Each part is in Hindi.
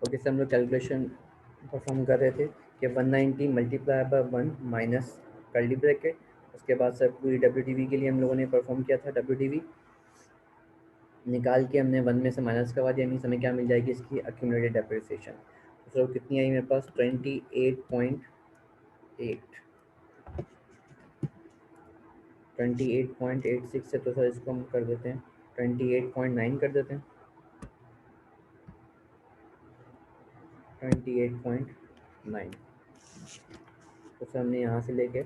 ओके सर, हम लोग कैलकुलेशन परफॉर्म कर रहे थे कि 190 multiply by 1 minus curly bracket, उसके बाद सर पूरी WDV के लिए हम लोगों ने परफॉर्म किया था। WDV निकाल के हमने 1 में से माइनस करवा दिया, मीन्स हमें क्या मिल जाएगी इसकी एक्यूमुलेटेड डेप्रिसिएशन। तो सर कितनी आई मेरे पास 28.6 है, तो सर इसको हम कर देते हैं 28.9 कर देते हैं, 28.9। तो सर हमने यहाँ से लेके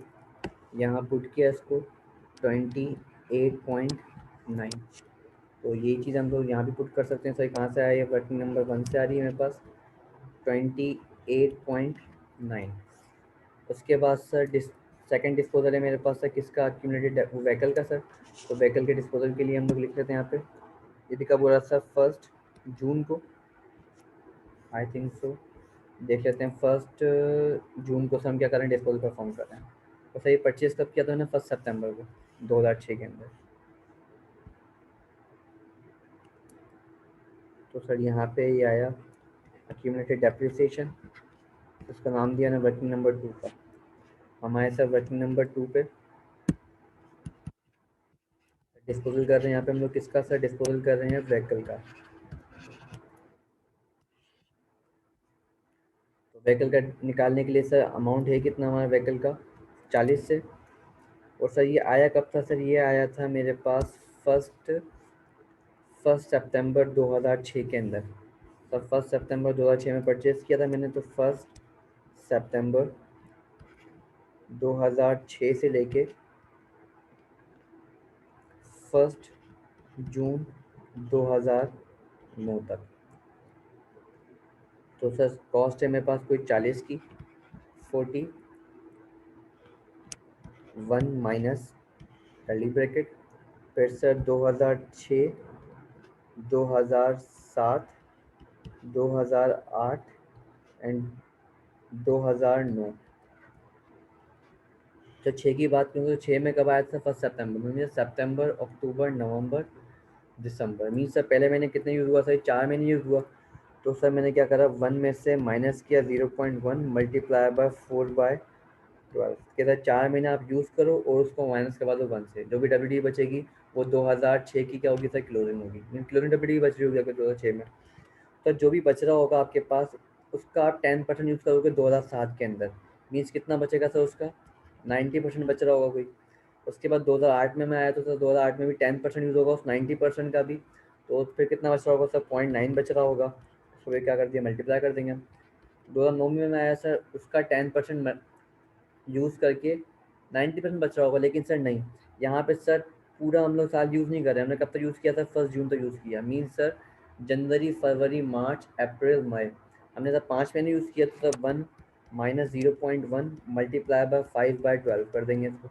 यहाँ पुट किया इसको 28.9। तो ये चीज़ हम लोग यहाँ भी पुट कर सकते हैं। सर कहाँ से आया, ये वर्किंग नंबर 1 से आ रही है मेरे पास 28.9। उसके बाद सर सेकंड डिस्पोजल है मेरे पास सर किसका, एक्यूमुलेटेड व्हीकल का सर। तो व्हीकल के डिस्पोजल के लिए हम लोग लिख लेते हैं यहाँ पे, यदि कब हो रहा सर 1 जून को, आई थिंक सो, देख लेते हैं 1 जून को सर हम क्या कर रहे हैं, डिस्पोजल परफॉर्म कर रहे हैं। तो सर ये परचेज कब किया था मैंने, 1 सितंबर को 2006 के अंदर। तो सर यहाँ पे ये आया एक्यूमुलेटेड डेप्रिसिएशन, उसका नाम दिया ना वर्किंग नंबर 2 का। हमारे सर वर्किंग नंबर 2 पे डिस्पोजल कर रहे हैं, यहाँ पे हम लोग किसका सर डिस्पोजल कर रहे हैं, व्हीकल का। तो व्हीकल का निकालने के लिए सर अमाउंट है कितना हमारा व्हीकल का, 40 से। और सर ये आया कब था सर, ये आया था मेरे पास फर्स्ट फर्स्ट सितंबर 2006 के अंदर। सर 1 सितंबर 2006 में परचेज़ किया था मैंने, तो 1 सितंबर 2006 से लेके 1 जून 2009 तक। तो सर कॉस्ट है मेरे पास कोई 40 की, 41 माइनस कर्ली ब्रैकेट, फिर सर 2006, 2007, 2008 एंड 2009। तो 6 की बात करूँ तो 6 में कब आया था, 1 सितंबर में। सितंबर, अक्टूबर, नवंबर, दिसंबर, मीन्स सर पहले महीने कितने यूज़ हुआ सर, 4 महीने यूज़ हुआ। तो सर मैंने क्या करा, 1 में से माइनस किया 0.1 मल्टीप्लाई बाय 4/12 के साथ 4 महीने आप यूज़ करो और उसको माइनस करवा दो 1 से। जो भी WD बचेगी वो 2006 की क्या होगी सर, क्लोजिंग होगी। मीन क्लोजिंग WD बच रही होगी अगर 2006 में। तो जो भी बच रहा होगा आपके पास, उसका आप 10% यूज़ करोगे 2007 के अंदर, मीन्स कितना बचेगा सर उसका, 90% बच रहा होगा कोई। उसके बाद 2008 में मैं आया तो सर 2008 में भी 10% यूज़ होगा उस 90% का भी, तो फिर कितना बच रहा होगा सर, 0.9 बच रहा होगा। उसको फिर क्या कर दिया, मल्टीप्लाई कर देंगे हम। 2009 में मैं आया सर, उसका 10% यूज़ करके 90% बच रहा होगा, लेकिन सर नहीं, यहाँ पे सर पूरा हम लोग साल यूज़ नहीं कर रहे हैं। हमने कब तक यूज़ किया था, 1 जून तक यूज़ किया। मीन्स सर जनवरी, फरवरी, मार्च, अप्रैल, मई, हमने सर 5 महीने यूज़ किया। तो सर 1 माइनस 0.1 मल्टीप्लाई बाय 5/12 कर देंगे इसको।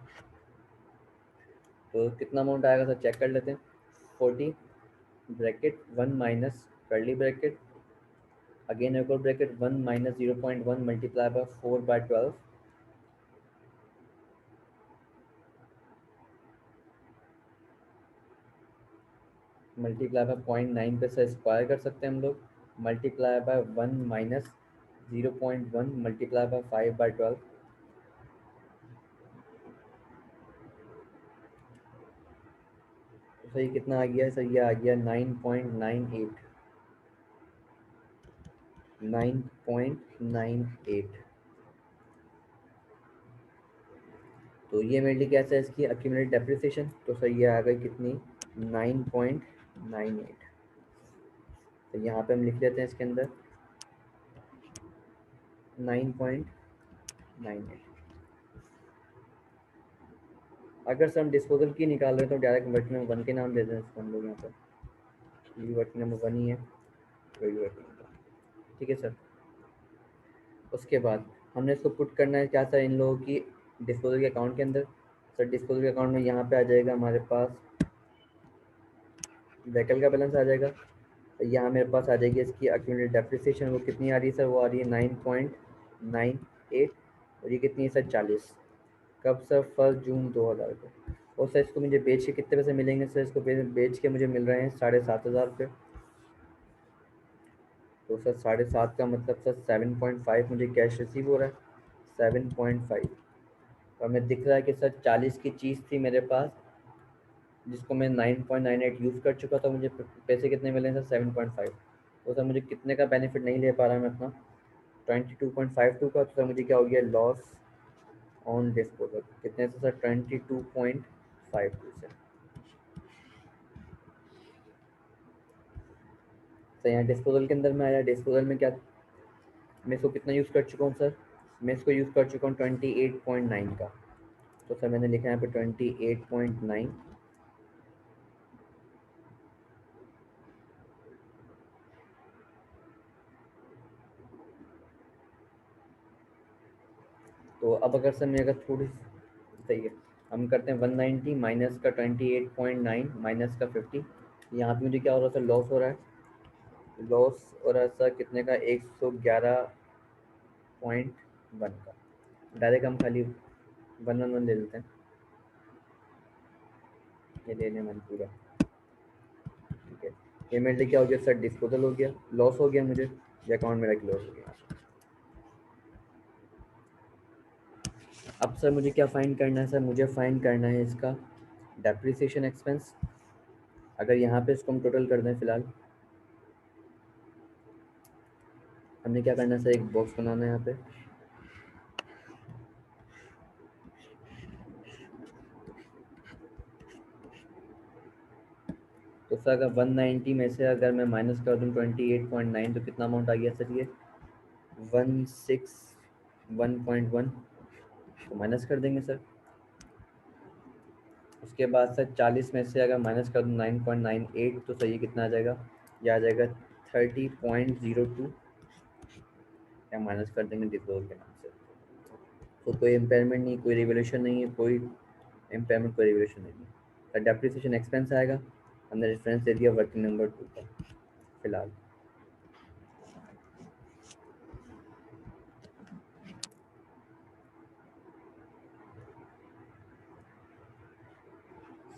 तो कितना अमाउंट आएगा सर, चेक कर लेते हैं। 40 bracket 1 minus curly bracket, again एक और bracket 1 minus 0.1 multiply by 4/12 multiply by 0.9 पे से स्क्वायर कर सकते हैं हम लोग, multiply by 1 minus 0.1 multiply by 5/12। तो सही कितना आ गया सर, ये आ गया 9.98, 9.98। तो ये मेरे लिए कैसा है इसकी एक्यूमुलेटेड डेप्रिसिएशन। तो सर ये आ गई कितनी, 9.98। तो यहाँ पे हम लिख लेते हैं इसके अंदर 9.98। अगर सर हम डिस्पोजल की निकाल रहे हैं तो डायरेक्ट वर्किंग नंबर 1 के नाम दे दें इसको हम लोग यहाँ पर, ये वर्किंग नंबर 1 ही है, वही वर्किंग नंबर, ठीक है सर। उसके बाद हमने इसको पुट करना है क्या सर, इन लोगों की डिस्पोजल के अकाउंट के अंदर। सर डिस्पोजल के अकाउंट में यहाँ पे आ जाएगा हमारे पास व्हीकल का बैलेंस आ जाएगा। यहाँ मेरे पास आ जाएगी इसकी एक्यूमुलेटेड डेप्रिसिएशन, वो कितनी आ रही है सर, वो आ रही है 9.98। और ये कितनी है सर, 40। कब सर, 1 जून 2000 को। और सर इसको मुझे बेच के कितने पैसे मिलेंगे सर, इसको बेच के मुझे मिल रहे हैं 7,500 रुपये। तो सर 7.5 का मतलब सर 7.5 मुझे कैश रिसीव हो रहा है, 7.5। और मैं दिख रहा है कि सर 40 की चीज़ थी मेरे पास जिसको मैं 9.98 यूज़ कर चुका था, मुझे पैसे कितने मिले सर 7.5। तो सर मुझे कितने का बेनिफिट नहीं ले पा रहा मैं अपना 22.52 का। तो सर मुझे क्या हो गया लॉस ऑन डिस्पोजल कितने से सर 22.52 से। सर यहाँ डिस्पोजल के अंदर में आया, डिस्पोजल में क्या मैं इसको कितना यूज़ कर चुका हूँ सर, मैं इसको यूज़ कर चुका हूँ 28.9 का। तो सर मैंने लिखा है यहाँ पे 28.9। तो अब अगर सर मैं अगर थोड़ी सही है, हम करते हैं 190 माइनस का 28.9 माइनस का 50। यहाँ पे मुझे क्या हो रहा है सर लॉस हो रहा है, लॉस हो रहा है सर कितने का 111.1 का। डायरेक्ट हम खाली 111 ले लेते हैं, ये ले लें मन पूरा, ठीक है। ये मेरे लिए क्या हो गया सर डिस्पोजल हो गया, लॉस हो गया मुझे, ये अकाउंट मेरा क्लोज हो गया। अब सर मुझे क्या फाइंड करना है सर, मुझे फाइंड करना है इसका डेप्रिसिएशन एक्सपेंस। अगर यहाँ पे इसको हम टोटल कर दें फिलहाल, हमने क्या करना है सर एक बॉक्स बनाना है यहाँ पे। तो सर अगर 190 में से अगर मैं माइनस कर दूँ 28.9 तो कितना अमाउंट आ गया सर ये 161.1 तो माइनस कर देंगे सर। उसके बाद सर 40 में से अगर माइनस कर दूँ 9.98 तो सर ये कितना आ जाएगा, ये आ जाएगा 30.02 या माइनस कर देंगे डिस्पोजल के नाम से। तो कोई इम्पेयरमेंट नहीं, कोई रिवोल्यूशन नहीं है, कोई इम्पेयरमेंट कोई रिवोल्यूशन नहीं है। सर डेप्रिसिएशन एक्सपेंस आएगा, हमने रेफरेंस दे दिया वर्किंग नंबर 2 का फिलहाल।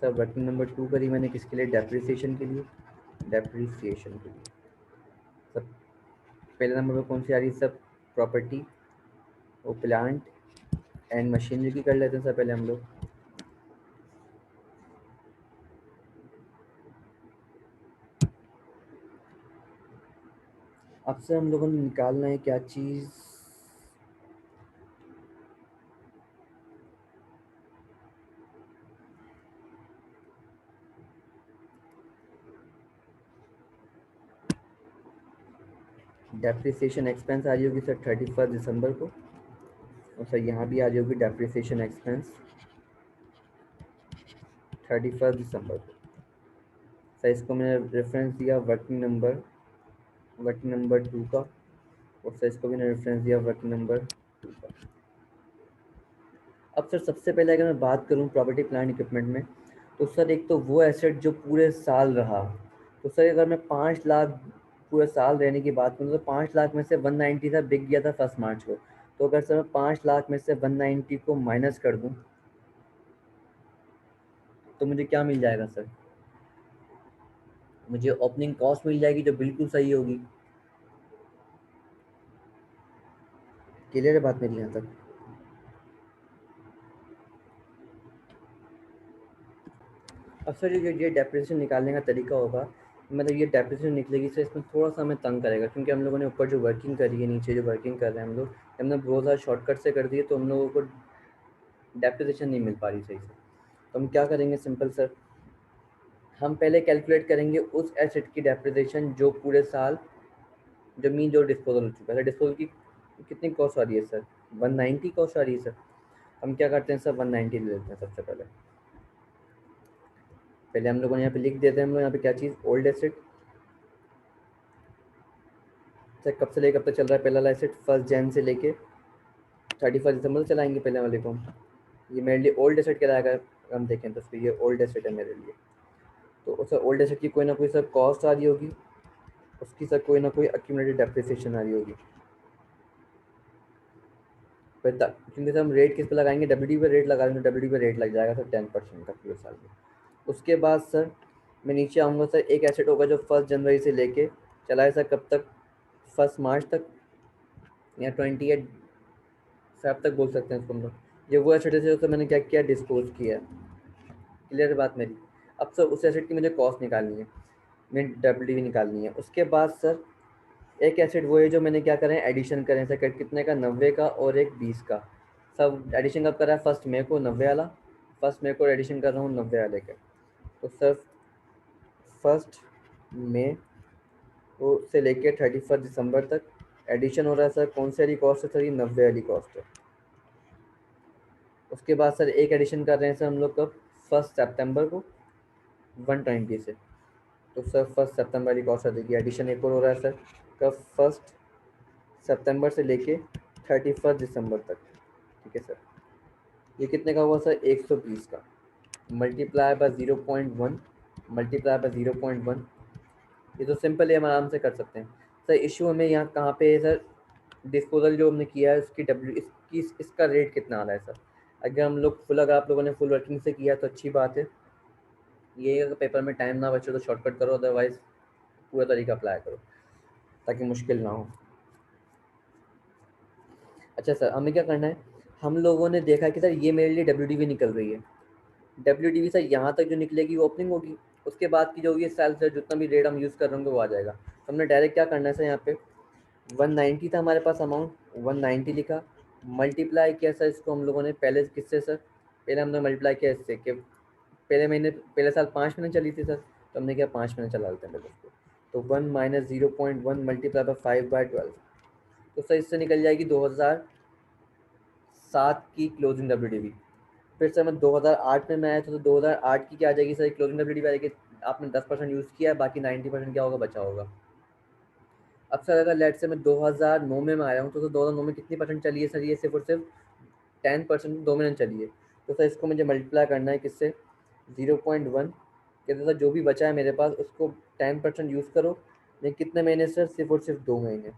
सर वर्किंग नंबर 2 करी मैंने किसके लिए, डेप्रिसिएशन के लिए, डेप्रिसिएशन के लिए। सब पहले नंबर पर कौन सी आ रही है सब, प्रॉपर्टी वो प्लांट एंड मशीनरी की कर लेते हैं सर पहले हम लोग। अब से हम लोगों ने निकालना है क्या चीज़, डेप्रिसिएशन एक्सपेंस आ रही होगी सर 31 दिसंबर को। और सर यहाँ भी आ रही होगी डेप्रिसिएशन एक्सपेंस 31 दिसंबर को। सर इसको मैंने रेफरेंस दिया वर्किंग नंबर 2 का, और सर इसको भी मैंने रेफरेंस दिया वर्किंग नंबर 2 का। अब सर सबसे पहले अगर मैं बात करूँ प्रॉपर्टी प्लांट इक्विपमेंट में, तो सर एक तो वो एसेट जो पूरे साल रहा, तो सर अगर मैं 5 लाख पूरे साल रहने की बात करूँ तो 5 लाख में से 190 था बिक गया था 1 मार्च को। तो अगर सर मैं 5 लाख में से 190 को माइनस कर दूँ तो मुझे क्या मिल जाएगा सर, मुझे ओपनिंग कॉस्ट मिल जाएगी जो बिल्कुल सही होगी। क्लियर है बात मेरी यहाँ तक। अब सर ये डेप्रिसिएशन निकालने का तरीका होगा, मतलब ये डेप्रिसिएशन निकलेगी सर इसमें थोड़ा सा हमें तंग करेगा, क्योंकि हम लोगों ने ऊपर जो वर्किंग करी है नीचे जो वर्किंग कर रहे हैं हम लोग, हमने बहुत ज़्यादा शॉर्टकट से कर दिए तो हम लोगों को डेप्रिसिएशन नहीं मिल पा रही सही से। तो हम क्या करेंगे सिंपल सर, हम पहले कैलकुलेट करेंगे उस एसेट की डेप्रिसिएशन जो पूरे साल जमीन जो डिस्पोजल हो चुका है। डिस्पोजल की कितनी कॉस्ट आ रही है सर, 190 कॉस्ट आ रही है सर। हम क्या करते हैं सर 190 ले लेते हैं सबसे पहले। पहले हम लोगों ने यहाँ पे लिख देते हैं, हम लोग यहाँ पे क्या चीज़ ओल्ड एसेट, सर कब से लेकर कब तक चल रहा है पहला वाला एसेट, 1 जनवरी से लेके 31 दिसंबर चलाएंगे पहले वाले को हम। ये मेरे लिए ओल्ड एसेट कहलाएगा, हम देखें तो फिर ये ओल्ड एसेट है मेरे लिए। तो सर ओल्ड एसेट की कोई ना कोई सर कॉस्ट आ रही होगी, उसकी सर कोई ना कोई एक्यूमुलेटेड डेप्रिसिएशन आ रही होगी। फिर तक क्योंकि सर हम रेट किस पे लगाएंगे, डब्ल्यू पे रेट लगा देंगे, डब्ल्यू पे रेट लग जाएगा सर 10% का पूरे साल में। उसके बाद सर मैं नीचे आऊँगा सर, एक एसेट होगा जो 1 जनवरी से लेके चला है सर कब तक, 1 मार्च तक या 28 फेब तक बोल सकते हैं इसको हम लोग। ये वो एसेट है जो मैंने क्या किया, डिस्पोज किया है। क्लियर है बात मेरी। अब सर उस एसेट की मुझे कॉस्ट निकालनी है, मैं डब्ल्यू निकालनी है। उसके बाद सर एक एसेट वो है जो मैंने क्या करें, एडिशन करें सर, कितने का, 90 का और एक 20 का। सब एडिशन कब करा है, 1 मई को 90 वाला, 1 मई को एडिशन कर रहा हूँ 90 वाले के। तो सर 1 मई को से लेके 31 दिसंबर तक एडिशन हो रहा है सर। कौन सी वाली कॉस्ट है सर, ये 90 वाली कॉस्ट है। उसके बाद सर एक एडिशन कर रहे हैं सर हम लोग कब, 1 सितंबर को 120 से। तो सर 1 सितंबर वाली कॉस्ट आ जाएगी। एडिशन एक और हो रहा है सर कब, 1 सितंबर से लेके 31 दिसंबर तक। ठीक है सर, ये कितने का हुआ सर, 120 का, मल्टीप्लाई बाय 0.1, मल्टीप्लाई बाय 0.1। ये तो सिंपल है, हम आराम से कर सकते हैं सर। इशू हमें यहाँ कहाँ पे है सर, डिस्पोजल जो हमने किया है उसकी डब्ल्यू इसकी इसका रेट कितना आ रहा है सर। अगर हम लोग फुल, अगर आप लोगों ने फुल वर्किंग से किया तो अच्छी बात है। ये अगर पेपर में टाइम ना बचे तो शॉर्टकट करो, अदरवाइज पूरा तरीका अप्लाई करो ताकि मुश्किल ना हो। अच्छा सर, हमें क्या करना है, हम लोगों ने देखा कि सर ये मेरे लिए डब्ल्यू निकल रही है। डब्ल्यू सर यहाँ तक जो निकलेगी वो ओपनिंग होगी, उसके बाद की जो होगी सेल से जितना भी रेट हम यूज़ कर रहे होंगे वो आ जाएगा। तो हमने डायरेक्ट क्या करना है सर, यहाँ पे 190 था हमारे पास अमाउंट, 190 लिखा, मल्टीप्लाई किया सर इसको हम लोगों ने पहले किससे सर, पहले हमने मल्टीप्लाई किया इससे कि पहले महीने, पहले साल 5 महीने चली थी सर, तो हमने क्या 5 महीने चला लेते हैं पहले उसको। तो 1 माइनस 0.1 मल्टीप्लाई बाई 5/12। तो सर इससे निकल जाएगी 2007 की क्लोजिंग डब्ल्यू। फिर सर मैं 2008 में मैं आया था, तो 2008 की क्या आ जाएगी सर, क्लोजिंग डब्ल्यू आ जाएगी। आपने 10% यूज़ किया है, बाकी 90% क्या होगा, बचा होगा। अब सर अगर लेट से मैं 2009 में मैं आया हूँ, तो 2009 में कितनी परसेंट चली है सर, ये सिर्फ और सिर्फ 10%, 2 महीने चली है। तो सर इसको मुझे मल्टीप्लाई करना है किससे, 0.1। कहते सर जो भी बचा है मेरे पास उसको 10% यूज़ करो, लेकिन कितने महीने सर, सिर्फ और सिर्फ 2 महीने।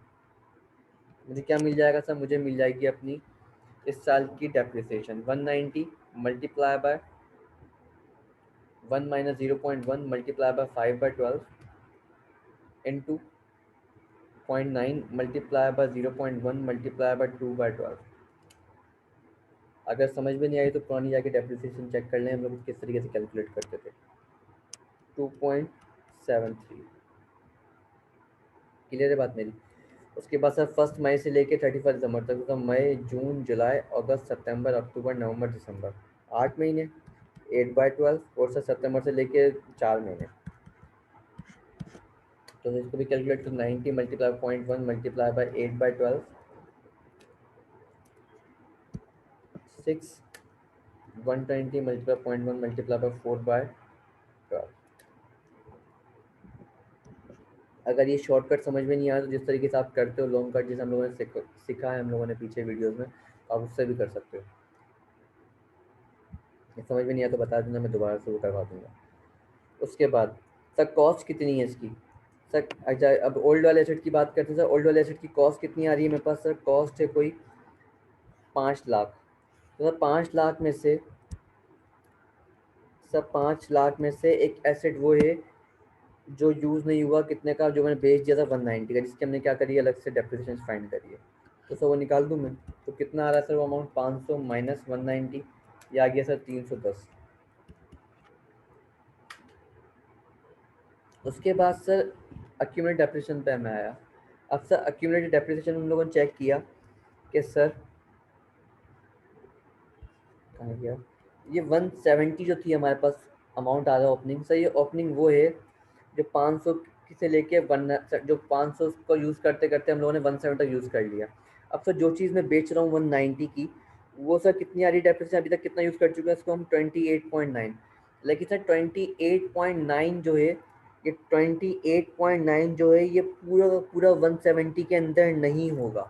मुझे क्या मिल जाएगा सर, मुझे मिल जाएगी अपनी इस साल की depreciation 190 multiply by 1 minus 0.1 multiply by 5/12 into 0.9 multiply by 0.1 multiply by 2/12। अगर समझ में नहीं आई तो पुरानी जाके डेप्रिसिएशन चेक कर लें, हम लोग किस तरीके से कैलकुलेट करते थे। 2.73। क्लियर है बात मेरी। उसके बाद सर 1 मई से लेके 31 दिसंबर तक, तो मई, जून, जुलाई, अगस्त, सितंबर, अक्टूबर, नवंबर, दिसंबर, 8 महीने, 8/12। और सर सितंबर से लेके 4 महीने। तो इसको भी कैलकुलेट, तो 90 multiply 0.1 multiply by 8/12, 6, 120 multiply 0.1 multiply by 4/12। अगर ये शॉर्टकट समझ में नहीं आया तो जिस तरीके से आप करते हो लॉन्ग कट, जैसे हम लोगों ने सीखा है हम लोगों ने पीछे वीडियोस में, आप उससे भी कर सकते हो। ये समझ में नहीं आया तो बता देना, मैं दोबारा से वो करवा दूंगा। उसके बाद सर कॉस्ट कितनी है इसकी सर। अच्छा, अब ओल्ड वाले एसेट की बात करते हैं सर। ओल्ड वाले एसेट की कॉस्ट कितनी आ रही है मेरे पास सर, कॉस्ट है कोई 5 लाख। तो सर 5 लाख में से सर 5 लाख में से एक एसेट वो है जो यूज़ नहीं हुआ, कितने का, जो मैंने बेच दिया था 190 का, जिसकी हमने क्या करी है, अलग से डेप्रिसिएशन फाइंड करी है। तो सर वो निकाल दूँ मैं, तो कितना आ रहा है सर वो अमाउंट, 500 माइनस 190, ये आ गया सर 310। उसके बाद सर अक्यूमुलेटेड डेप्रिसिएशन पे मैं आया। अब सर अक्यूमुलेटेड डेप्रिसिएशन हम लोगों ने चेक किया कि सर कहाँ गया, ये 170 जो थी हमारे पास अमाउंट आ रहा है ओपनिंग सर। ये ओपनिंग वो है जो 500 से लेके वन, जो 500 को यूज़ करते करते हम लोगों ने 170 तक यूज़ कर लिया। अब सर जो चीज़ मैं बेच रहा हूँ 190 की, वो सर कितनी आ रही है डेप्रिसिएशन, अभी तक कितना यूज़ कर चुके हैं इसको हम, 28.9। लेकिन सर 28.9 जो है, ये 28.9 जो है ये पूरा का पूरा 170 के अंदर नहीं होगा।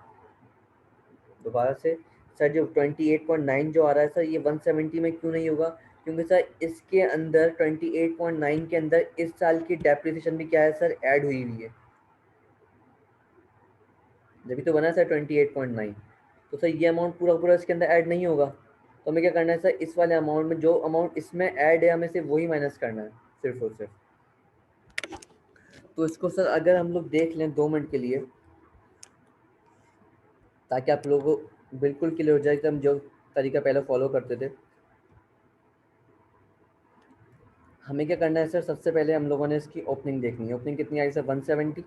दोबारा से सर, जो 28.9 जो आ रहा है सर, ये 170 में क्यों नहीं होगा, क्योंकि सर इसके अंदर 28.9 के अंदर इस साल की डेप्रिसिएशन भी क्या है सर, ऐड हुई हुई है। जब भी तो बना है सर 28.9, तो सर ये अमाउंट पूरा पूरा इसके अंदर ऐड नहीं होगा। तो हमें क्या करना है सर, इस वाले अमाउंट में जो अमाउंट इसमें ऐड है हमें सिर्फ वही माइनस करना है, सिर्फ और सिर्फ। तो इसको सर अगर हम लोग देख लें 2 मिनट के लिए, ताकि आप लोगों को बिल्कुल क्लियर हो जाए कि हम जो तरीका पहले फॉलो करते थे। हमें क्या करना है सर, सबसे पहले हम लोगों ने इसकी ओपनिंग देखनी है। ओपनिंग कितनी आई सर, 170।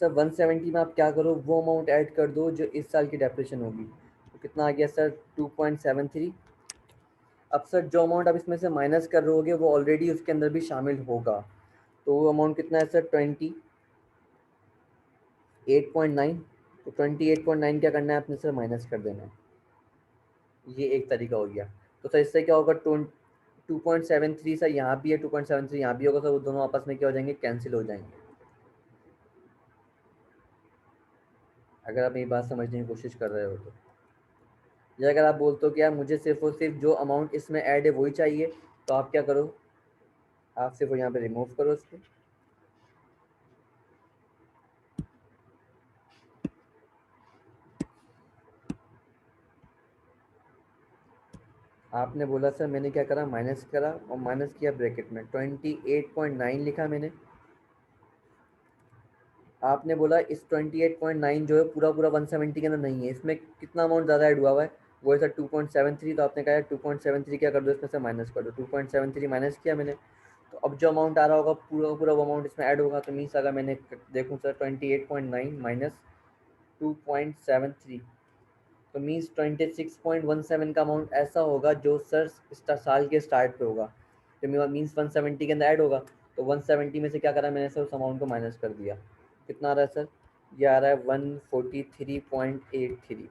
सर 170 में आप क्या करो, वो अमाउंट ऐड कर दो जो इस साल की डेप्रिसिएशन होगी। तो कितना आ गया सर, 2.73। अब सर जो अमाउंट आप इसमें से माइनस कर रहे होगे वो ऑलरेडी उसके अंदर भी शामिल होगा। तो वो अमाउंट कितना है सर, 28.9। तो 28.9 क्या करना है आपने सर, माइनस कर देना है। ये एक तरीका हो गया। तो सर इससे क्या होगा, 2.73 सर यहाँ भी है, 2.73 यहाँ भी होगा सर, वो दोनों आपस में क्या हो जाएंगे, कैंसिल हो जाएंगे। अगर आप ये बात समझने की कोशिश कर रहे हो तो, या अगर आप बोलते हो कि यार मुझे सिर्फ और सिर्फ जो अमाउंट इसमें ऐड है वही चाहिए, तो आप क्या करो, आप सिर्फ यहाँ पे रिमूव करो उसको। आपने बोला सर, मैंने क्या करा, माइनस करा और माइनस किया ब्रैकेट में 28.9 लिखा मैंने। आपने बोला इस 28.9 जो है पूरा पूरा 170 के अंदर नहीं है, इसमें कितना अमाउंट ज़्यादा ऐड हुआ हुआ है, वो है सर 2.73। तो आपने कहा 2.73 क्या कर दो, इसमें से माइनस कर दो। 2.73 माइनस किया मैंने, तो अब जो अमाउंट आ रहा होगा पूरा पूरा वो अमाउंट इसमें ऐड होगा। तो मीन्स अगर मैंने देखूँ सर 28.9 माइनस 2.73, तो मीन्स 26.17 का अमाउंट ऐसा होगा जो सर साल के स्टार्ट पे होगा, तो मीन्स 170 के अंदर ऐड होगा। तो 170 में से क्या करा मैंने सर, उस अमाउंट को माइनस कर दिया। कितना आ रहा है सर, ये आ रहा है 143.83।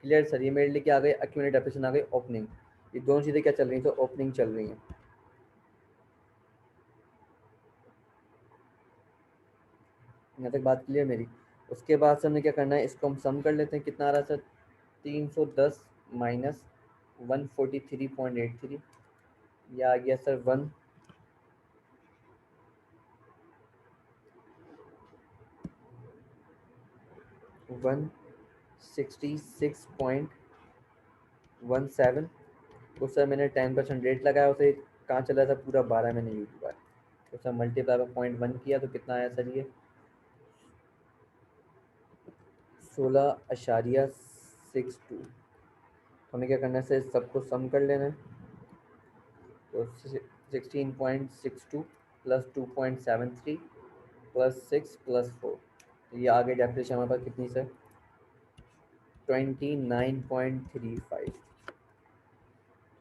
क्लियर सर, ये मेरे लिए क्या आ गई, एक्यूमुलेटेड डेप्रिसिएशन आ गई, ओपनिंग। ये दोनों चीज़ें क्या चल रही हैं, तो ओपनिंग चल रही हैं। यहाँ तक बात क्लियर मेरी। उसके बाद से हमने क्या करना है, इसको हम सम कर लेते हैं। कितना आ रहा है सर, 310 माइनस 143.83, ये आ गया सर 166.17। तो सर मैंने 10% रेट लगाया, उसे कहाँ चला था, पूरा 12 मैंने यूज हुआ है। तो सर मल्टीप्लाई बाय 0.1 किया तो कितना आया सर, ये 16.62। हमें क्या करना है सर, सबको सम कर लेना है। तो 16.62 प्लस 2.73 प्लस 6 प्लस 4, तो ये आगे डेप्रिसिएशन हमारे पास कितनी सर, 29.35।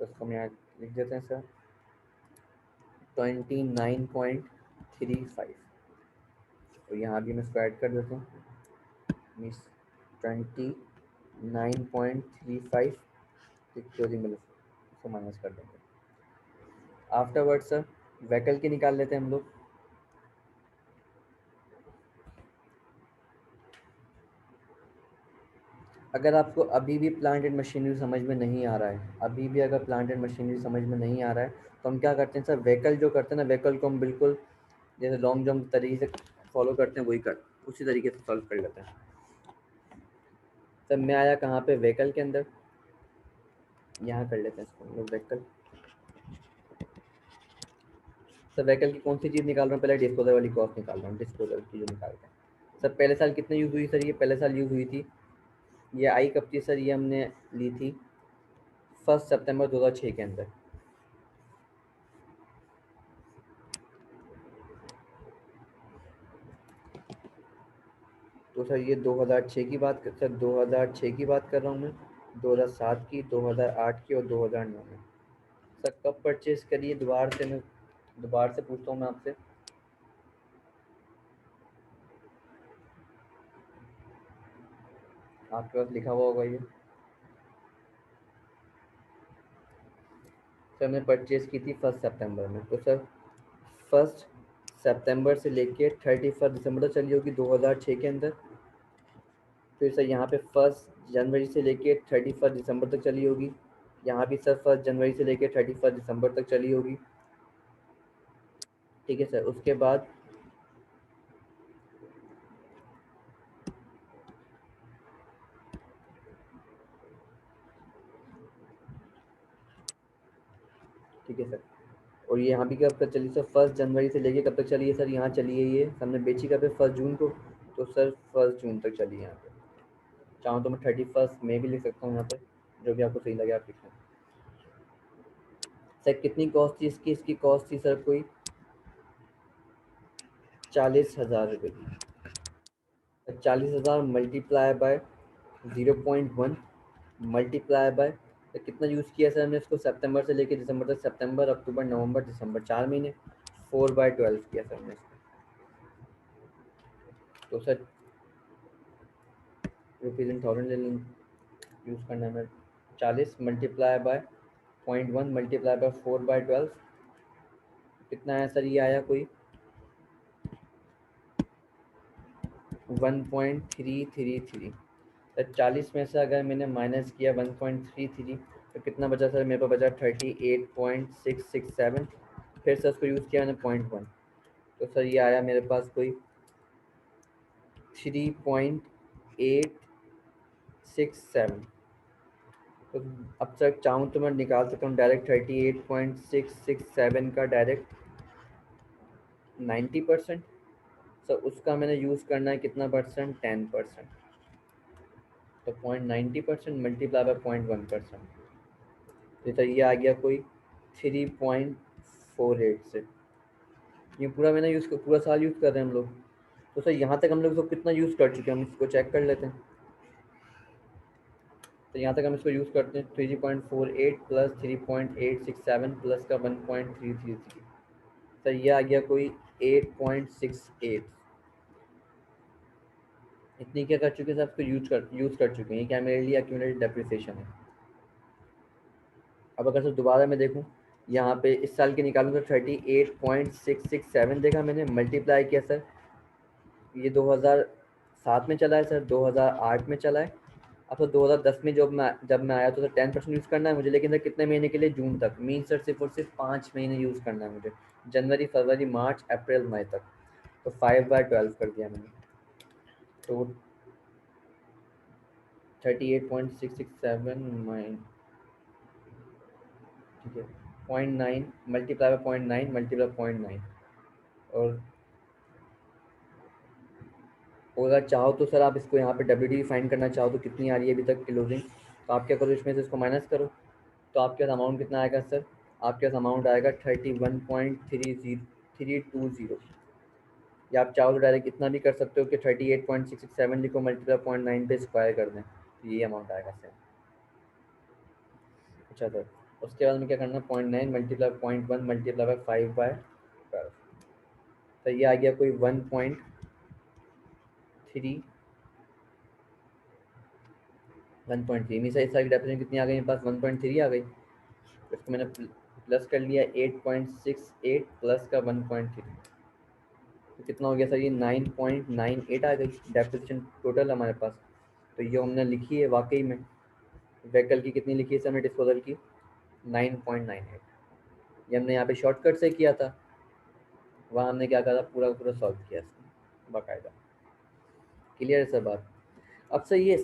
तो इसको हम यहाँ लिख देते हैं सर, 29.35। तो यहाँ भी मैं इसको ऐड कर देता हूँ, मीन्स 29.35 क्लोजिंग बैलेंस, इसको माइनस कर देंगे। आफ्टरवर्ड सर वैकल की निकाल लेते हैं हम लोग। अगर आपको अभी भी प्लांट एंड मशीनरी समझ में नहीं आ रहा है, अभी भी अगर प्लांट एंड मशीनरी समझ में नहीं आ रहा है, तो हम क्या करते हैं सर, व्हीकल जो करते हैं ना, व्हीकल को हम बिल्कुल जैसे लॉन्ग जंप तरीके से फॉलो करते हैं, वही कर उसी तरीके से सॉल्व कर लेते हैं। सर मैं आया कहाँ पे, व्हीकल के अंदर, यहाँ कर लेते हैं इसको हम लोग व्हीकल। सर व्हीकल की कौन सी चीज़ निकाल रहा हूँ, पहले डिस्पोजल वाली कॉस्ट निकाल रहा हूँ, डिस्पोजल की जो निकालते हैं। सर पहले साल कितने यूज़ हुई सर, ये पहले साल यूज़ हुई थी, ये आई कब थी सर, ये हमने ली थी 1 सितंबर 2006 के अंदर। तो सर ये 2006 की बात सर 2006 की बात कर रहा हूँ मैं, 2007 की, 2008 की और 2009 में। सर कब परचेज करी है, दोबारा से पूछता हूँ मैं आपसे। आपके पास लिखा हुआ होगा ये। सर मैंने परचेज की थी 1 सितंबर में, तो सर 1 सितंबर से लेके 31 दिसंबर तक चली होगी 2006 के अंदर। फिर सर यहाँ पे 1 जनवरी से लेके 31 दिसंबर तक चली होगी, यहाँ भी सर 1 जनवरी से लेके 31 दिसंबर तक चली होगी। ठीक है सर, उसके बाद ठीक है सर, और ये यहाँ भी कब तक चली सर? 1 जनवरी से लेके कब तक चली है सर? यहाँ चली है ये, हमने बेची कब है? 1 जून को, तो सर 1 जून तक चली है यहाँ पे। चाहूँ तो मैं 31 मई भी लिख सकता हूँ यहाँ पे, जो भी आपको सही लगे आप लिखें। सर कितनी कॉस्ट थी इसकी? इसकी कॉस्ट थी सर कोई 40,000 रुपये की। 40,000 मल्टीप्लाई बाय 0.1 मल्टीप्लाई बाय, तो कितना यूज़ किया सर हमने इसको? सितंबर से लेके दिसंबर तक, सितंबर अक्टूबर नवंबर दिसंबर, 4 महीने, 4/12 किया सर हमने इसको। तो sir rupees in thousand use करना है। 40 मल्टीप्लाई बाय 0.1 मल्टीप्लाई बाय 4/12 कितना है सर? ये आया कोई 1.333। सर 40 में से अगर मैंने माइनस किया 1.33, तो कितना बचा सर? मेरे पास बचा 38.667। फिर सर उसको यूज़ किया मैंने 0.1, तो सर ये आया मेरे पास कोई 3.867। तो अब तक चाहूँ तो मैं निकाल सकता हूँ डायरेक्ट 38.667 का डायरेक्ट 90%। सर उसका मैंने यूज़ करना है कितना परसेंट? 10%। तो 0.90% मल्टीप्लाई बाय 0.1%, तो सर ये आ गया कोई 3.48 से। ये पूरा मैंने पूरा साल यूज़ कर रहे हैं हम लोग। तो सर यहाँ तक हम लोग इसको कितना यूज़ कर चुके हैं, हम इसको चेक कर लेते हैं। तो यहाँ तक हम इसको यूज़ करते हैं 3.48 प्लस 3.867 प्लस का 1.333। सर ये आ गया कोई 8.68। इतनी क्या कर चुके हैं सर? इसको यूज़ कर चुके हैं। ये क्या मेरे लिए एक्यूमुलेटेड डेप्रिसिएशन है। अब अगर सर दोबारा मैं देखूँ यहाँ पे इस साल के निकालूँ तो 38.667 देखा मैंने, मल्टीप्लाई किया सर, ये 2007 में चला है सर, 2008 में चला है। अब तो 2010 में जब मैं आया तो सर 10% यूज़ करना है मुझे, लेकिन सर कितने महीने के लिए? जून तक। मीन सर सिर्फ और सिर्फ 5 महीने यूज़ करना है मुझे, जनवरी फरवरी मार्च अप्रैल मई तक। तो 5/12 कर दिया मैंने, तो 38.667 माइन, ठीक है, 0.9 मल्टीप्लाई बाय 0.9 मल्टीप्लाई 0.9। और अगर चाहो तो सर आप इसको यहाँ पे WD फाइंड करना चाहो तो कितनी आ रही है अभी तक क्लोजिंग, तो आप क्या करो, इसमें से इसको माइनस करो, तो आपके पास अमाउंट कितना आएगा सर? आपके पास अमाउंट आएगा 31.30320। या आप चाहो तो डायरेक्ट इतना भी कर सकते हो कि 38.667 लिखो मल्टीप्लाई 0.9 पे स्क्वायर कर दें, तो ये अमाउंट आएगा सर। अच्छा सर, उसके बाद में क्या करना है? 0.9 मल्टीप्लाई 0.1 मल्टीप्लाई बाय 5/12, तो ये आ गया कोई 1.3 मीन इस साल की डेफिनेशन कितनी आ गई मेरे पास? 1.3 आ गई। इसको मैंने प्लस कर लिया 8.68 प्लस का 1.3, तो कितना हो गया सर? ये 9.98 आ गई डेप्रिसिएशन टोटल हमारे पास। तो ये हमने लिखी है वाकई में। व्हीकल की कितनी लिखी है सर हमने डिस्पोजल की? 9.98। ये हमने यहाँ पे शॉर्टकट से किया था, वहाँ हमने क्या करा? पूरा पूरा सॉल्व किया इसको बाकायदा। क्लियर है सर बात? अब सर ये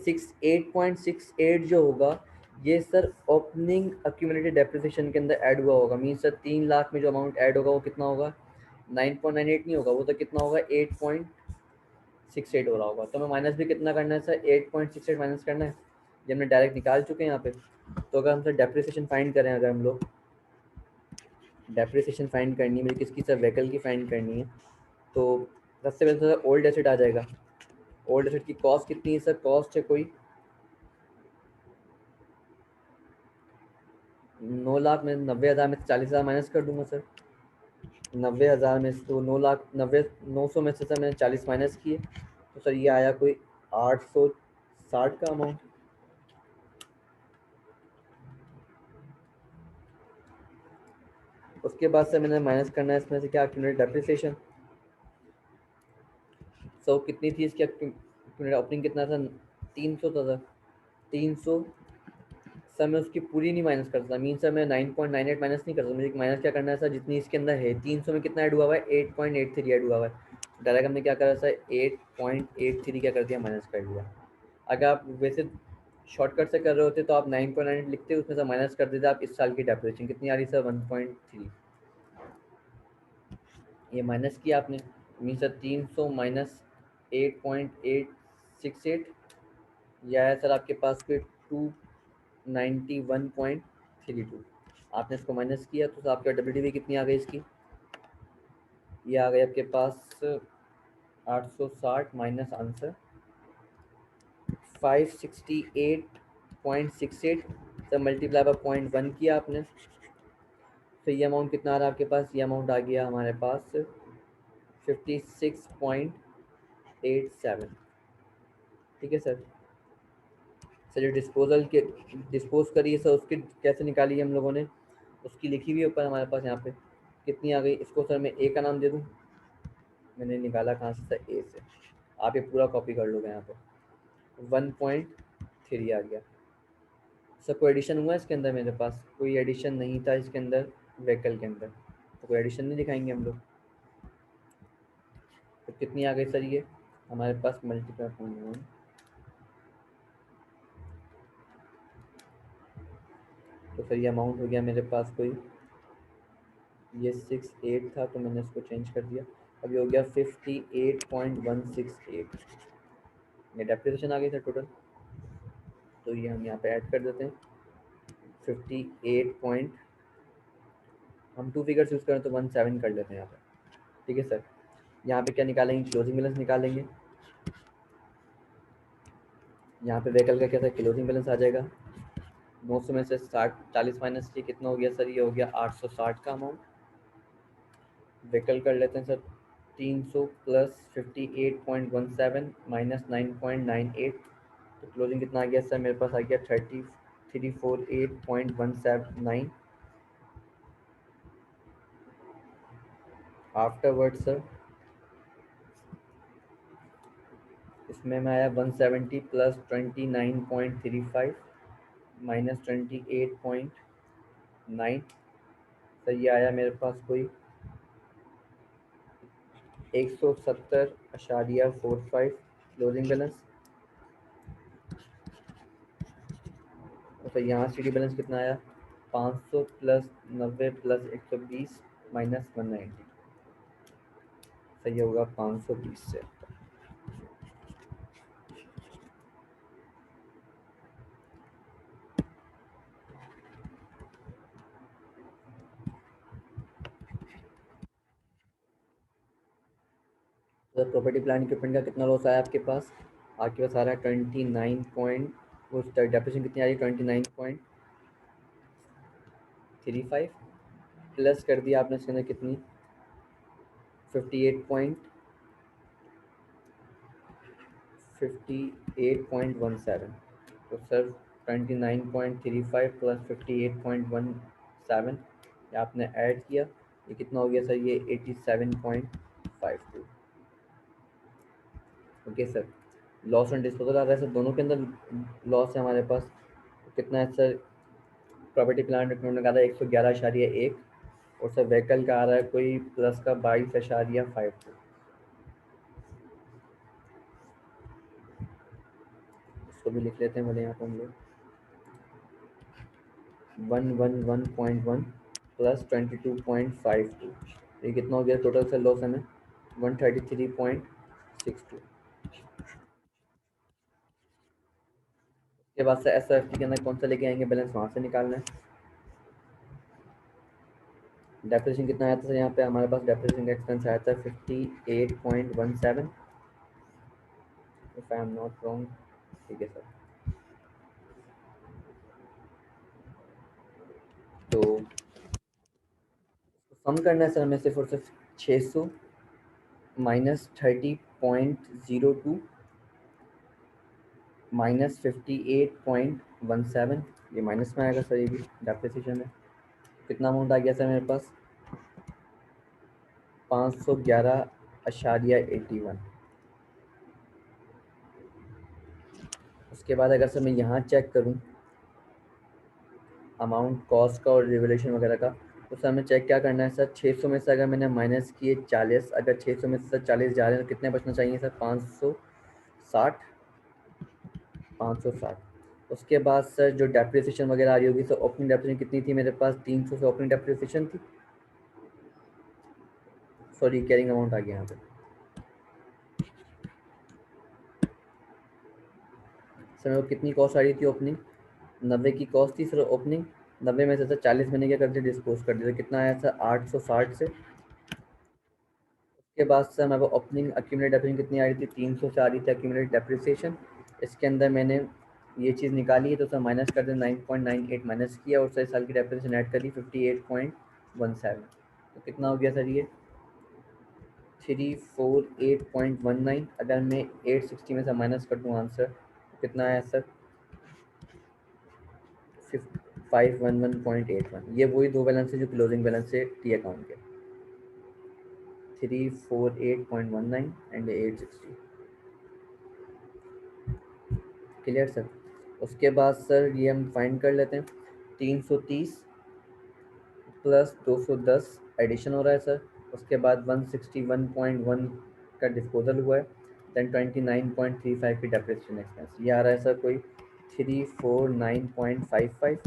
8.68 जो होगा ये सर ओपनिंग अक्यूमुलेटेड डेप्रिसिएशन के अंदर ऐड हुआ होगा। मीन सर 3 लाख में जो अमाउंट ऐड होगा वो कितना होगा? 9.98 नहीं होगा, वो तो कितना होगा? 8.68 हो रहा होगा। तो हमें माइनस भी कितना करना है सर? 8.68 माइनस करना है। ये हमने डायरेक्ट निकाल चुके हैं यहाँ पे। तो अगर हम सर डेप्रिसिएशन फाइंड करें, अगर हम लोग डेप्रिसिएशन फाइंड करनी है मुझे, किसकी सर? व्हीकल की फाइंड करनी है। तो सबसे पहले तो सर ओल्ड एसेट आ जाएगा। ओल्ड एसेट की कॉस्ट कितनी है सर? कॉस्ट है कोई 9 लाख में 90,000 में से 40,000 माइनस कर दूंगा सर। 90,000 में से तो 9 लाख 900 में से सर मैंने 40 माइनस किए, तो सर ये आया कोई 860 का अमाउंट। उसके बाद से मैंने माइनस करना है इसमें से क्या? Accumulated depreciation. सो कितनी थी इसकी एक्यूमुलेटेड ओपनिंग? कितना था? 300 था सर। 300 सर मैं उसकी पूरी नहीं माइनस करता, मीन सर मैं 9.98 माइनस नहीं करता, मुझे माइनस क्या करना है सर? जितनी इसके अंदर है 300 में कितना ऐड हुआ हुआ है? 8.83 ऐड हुआ हुआ है। डायरेक्ट हमने क्या करा सर? 8.83 क्या कर दिया? माइनस कर दिया। अगर आप वैसे शॉर्टकट से कर रहे होते तो आप 9.98 लिखते, उसमें से माइनस कर देते आप इस साल की डेप्रिसिएशन कितनी आ रही सर? 1.3। ये माइनस किया आपने, मीन सर 300 माइनस 8.868, या है सर आपके पास फिर 291.32। आपने इसको माइनस किया तो आपका डब्ल्यू कितनी आ गई इसकी, ये आ गई आपके पास 860 minus answer 568.68, sir multiply by 0.1 किया आपने, तो ये अमाउंट कितना आ रहा है आपके पास, ये अमाउंट आ गया हमारे पास 56.87। ठीक है सर। सर जो डिस्पोज करी है सर, उसकी कैसे निकाली है हम लोगों ने, उसकी लिखी हुई है ऊपर हमारे पास यहाँ पे, कितनी आ गई। इसको सर मैं ए का नाम दे दूँ, मैंने निकाला कहाँ से सर, ए से। आप ये पूरा कॉपी कर लोगे यहाँ पे, 1.3 आ गया। सर कोई एडिशन हुआ है इसके अंदर, मेरे पास कोई एडिशन नहीं था इसके अंदर, व्हीकल के अंदर तो कोई एडिशन नहीं दिखाएंगे हम लोग। तो कितनी आ गई सर ये हमारे पास, मल्टीप्लाई 0.1, तो सर ये अमाउंट हो गया मेरे पास कोई, ये 68 था तो मैंने इसको चेंज कर दिया, अब ये हो गया 58.168। ये डेप्रिसिएशन आ गई सर टोटल, तो ये हम यहाँ पे ऐड कर देते हैं 58 पॉइंट, हम 2 फिगर्स यूज़ करें तो 17 कर लेते हैं यहाँ पे। ठीक है सर। यहाँ पे क्या निकालेंगे, क्लोजिंग बैलेंस निकालेंगे। यहाँ पे व्हीकल का क्या था, क्लोजिंग बैलेंस आ जाएगा 900 में से 40 माइनस किया, कितना हो गया सर, ये हो गया 860 का अमाउंट। व्हीकल कर लेते हैं सर, 300 प्लस 58.17 माइनस 9.98, तो क्लोजिंग कितना आ गया सर, मेरे पास आ गया 3348.179। आफ्टरवर्ड सर इसमें मैं आया 170 प्लस 29.35 माइनस 28.9, सर ये आया मेरे पास कोई 170.45 क्लोजिंग बैलेंस। और सर यहाँ सी डी बैलेंस कितना आया, 500 प्लस 90 प्लस 120 माइनस 190, सही होगा 520 से। तो प्रॉपर्टी प्लांट इक्विपमेंट का कितना लॉस आया आपके पास, आपके पास आ रहा है 29 पॉइंट, वो डेप्रिसिएशन कितनी आ रही है 29.35, प्लस कर दिया आपने इसके अंदर कितनी 58.17, तो सर 29.35 प्लस 58.17 ये आपने ऐड किया, ये कितना हो गया सर, ये 87.52। Okay sir. Loss and disposal आ रहा है सर, दोनों के अंदर लॉस है हमारे पास, तो कितना है सर, प्रॉपर्टी प्लांट इक्विपमेंट का था 111.1, और सर व्हीकल का आ रहा है कोई प्लस का 22.52। इसको भी लिख लेते हैं बोले यहाँ पर हम लोग, 111.1 प्लस 22.52, ये कितना हो गया टोटल से लॉस हमें 133.62। के बाद से एस एफ टी के अंदर कौन सा लेके आएंगे बैलेंस, वहाँ से निकालना है। डेप्रिसिएशन कितना आया था सर, यहाँ पे हमारे पास डेप्रिसिएशन का एक्सपेंस आया था 58.17, if I am not wrong. ठीक है सर, तो सम करना है सर हमें सिर्फ और सिर्फ 600 माइनस 30.02 माइनस 58.17, ये माइनस में आएगा सर, ये भी डेप्रिसिएशन है। कितना अमाउंट आ गया सर मेरे पास, 511.81। उसके बाद अगर सर मैं यहाँ चेक करूँ अमाउंट कॉस्ट का और रिवोल्यूशन वगैरह का, तो सर हमें चेक क्या करना है सर, 600 में से अगर मैंने माइनस किए 40, अगर 600 में से सर 40 जा रहे हैं तो कितने बचना चाहिए सर, 560, 560। उसके बाद सर जो डेप्रिसिएशन वगैरह आ रही होगी सर, ओपनिंग डेप्रिसिएशन कितनी थी मेरे पास, 300 से ओपनिंग डेप्रिसिएशन थी, सॉरी कैरिंग अमाउंट आ गया यहाँ पे। सर मेरे को कितनी कॉस्ट आ रही थी ओपनिंग, 90 की कॉस्ट थी सर ओपनिंग। 90 में से सर 40 मैंने क्या कर दिया, डिस्पोज कर दिया। तो कितना आया सर 860 से। उसके बाद सर मेरे को ओपनिंग अक्यूमुलेट डेप्रिसिएशन कितनी आ रही थी, 300 से आ रही थी अक्यूमुलेट डेप्रिसिएशन। इसके अंदर मैंने ये चीज़ निकाली है, तो सर माइनस कर दिया, 9.98 माइनस किया, और सर इस साल की डेप्रिसिएशन ऐड करी 58.17। तो कितना हो गया सर ये 348.19। अगर मैं 860 में से माइनस कर दूँ आंसर, तो कितना आया सर 511.81। ये वही दो बैलेंस है जो क्लोजिंग बैलेंस है टी अकाउंट के, 348.19 एंड 860। Clear sir. उसके बाद सर ये हम फाइंड कर लेते हैं, 330 प्लस 210 एडिशन हो रहा है सर। उसके बाद 161.1 का डिस्पोजल हुआ है, देन 29.35 की डेप्रिसिएशन एक्सपेंस, ये आ रहा है सर कोई 349.55।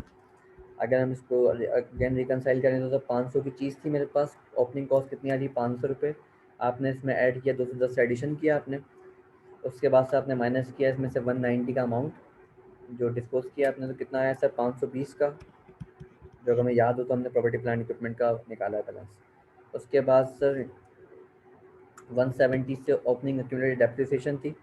अगर हम इसको अगेन रिकनसाइल करें तो सर 500 की चीज़ थी मेरे पास, ओपनिंग कॉस्ट कितनी आ रही है 500 रुपये। आपने इसमें ऐड किया 210 एडिशन किया आपने, उसके बाद से आपने माइनस किया इसमें से 190 का अमाउंट जो डिस्पोज किया आपने, तो कितना आया सर 520 का, जो हमें याद हो तो हमने प्रॉपर्टी प्लान इक्विपमेंट का निकाला है बैलेंस। उसके बाद सर 170 से ओपनिंग एक्यूमुलेटेड डेप्रिसिएशन थी,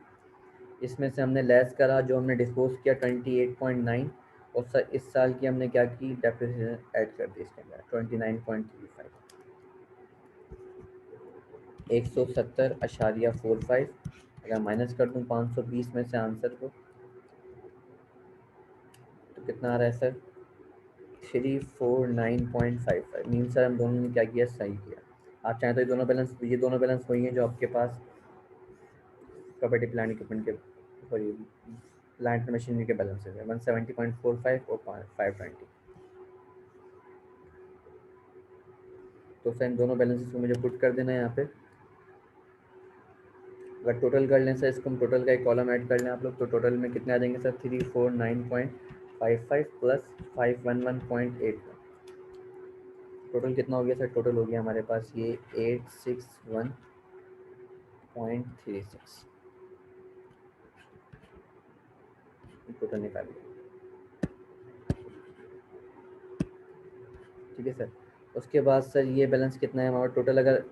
इसमें से हमने लेस करा जो हमने डिस्पोज किया 28.9, और सर इस साल की हमने क्या की डेप्रिसिएशन ऐड कर दी इसके अंदर 29.35, 170.45। अगर माइनस कर दूँ 520 में से आंसर को, तो कितना आ रहा है सर 349.55। मीन सर हम दोनों ने क्या किया, सही किया। आप चाहें तो ये दोनों बैलेंस वही हैं जो आपके पास प्रॉपर्टी प्लान इक्विपमेंट के, सॉरी प्लांट मशीनरी के बैलेंस है 170.45 और 520। तो सर इन दोनों बैलेंसेस को मुझे पुट कर देना है यहाँ पे। अगर टोटल कर लें सर, इसको हम टोटल का एक कॉलम ऐड कर लें आप लोग, तो टोटल में कितने आ जाएंगे सर 349.55 प्लस 511.81। टोटल कितना हो गया सर, टोटल हो गया हमारे पास ये 861.36 टोटल निकालिए। ठीक है सर। उसके बाद सर ये बैलेंस कितना है हमारा टोटल, अगर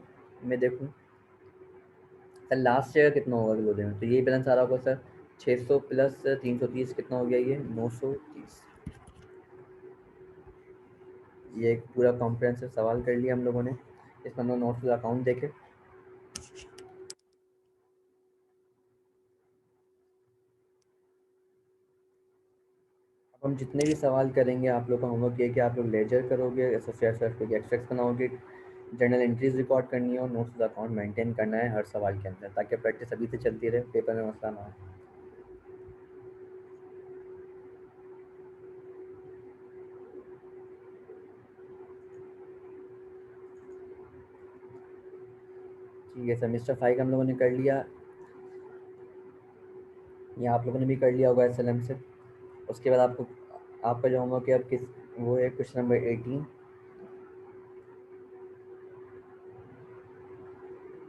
मैं देखूँ सर लास्ट ईयर कितना होगा क्लोजिंग में, तो ये बैलेंस आ रहा होगा सर 600 प्लस 330 कितना हो गया, ये 930। ये एक पूरा कॉम्प्रिहेंसिव सवाल कर लिया हम लोगों ने, इसमें हम लोग नोट्स अकाउंट देखे। अब हम जितने भी सवाल करेंगे आप लोग का होमवर्क ये कि आप लोग लेजर करोगे, एक्सट्रैक्ट बनाओगे, जर्नल एंट्रीज रिकॉर्ड करनी है, और नोट्स अकाउंट मेंटेन करना है हर सवाल के अंदर, ताकि प्रैक्टिस अभी से चलती रहे, पेपर में मसला ना हो। ठीक है सर, मिस्टर फाइव हम लोगों ने कर लिया, या आप लोगों ने भी कर लिया होगा SLM से। उसके बाद आपको आपका जो होमवर्क है अब किस, वो है क्वेश्चन नंबर 18।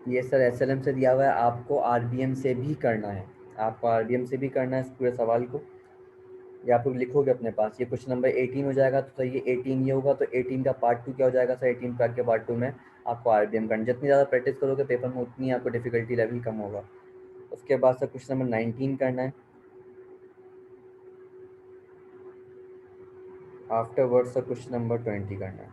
ये सर SLM से दिया हुआ है, आपको RBM से भी करना है, आपको RBM से भी करना है इस पूरे सवाल को। ये आप लोग लिखोगे अपने पास, ये क्वेश्चन नंबर 18 हो जाएगा, तो सर ये 18 ये होगा, तो 18 का पार्ट 2 क्या हो जाएगा सर, 18 के पार्ट 2 में आपको RBM करना, जितनी ज़्यादा प्रैक्टिस करोगे पेपर में उतनी आपको डिफिकल्टी लेवल कम होगा। उसके बाद सर क्वेश्चन नंबर 19 करना है, after word sir question number 20 करना है।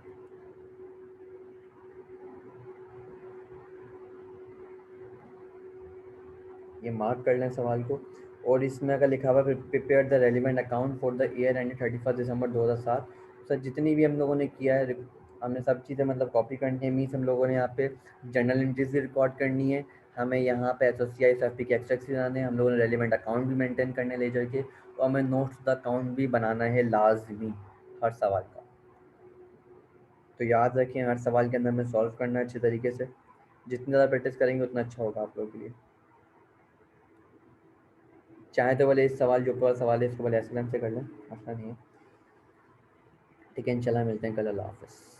ये मार्क कर लें सवाल को। और इसमें अगर लिखा हुआ है prepare the relevant account for the year and 31 December 2007, sir जितनी भी हम लोगों ने किया है हमने सब चीज़ें मतलब कॉपी करनी है। मीन्स हम लोगों ने यहाँ पे जर्नल एंट्रीज भी रिकॉर्ड करनी है, हमें यहाँ पे SOCI SFP के एक्सट्रैक्ट्स भी बनाने हैं, हम लोगों ने रेलिवेंट अकाउंट भी मेंटेन करने ले जाके, और हमें नोट्स द अकाउंट भी बनाना है लाजमी हर सवाल का। तो याद रखें हर सवाल के अंदर हमें सॉल्व करना है अच्छे तरीके से, जितनी ज़्यादा प्रैक्टिस करेंगे उतना अच्छा होगा आप लोगों के लिए। चाहे तो बोले इस सवाल जो ऊपर सवाल है इसको बोले SLM से कर लें, मसला नहीं है। ठीक है, इंशाल्लाह मिलते हैं कल, अल्लाह हाफ़िज़।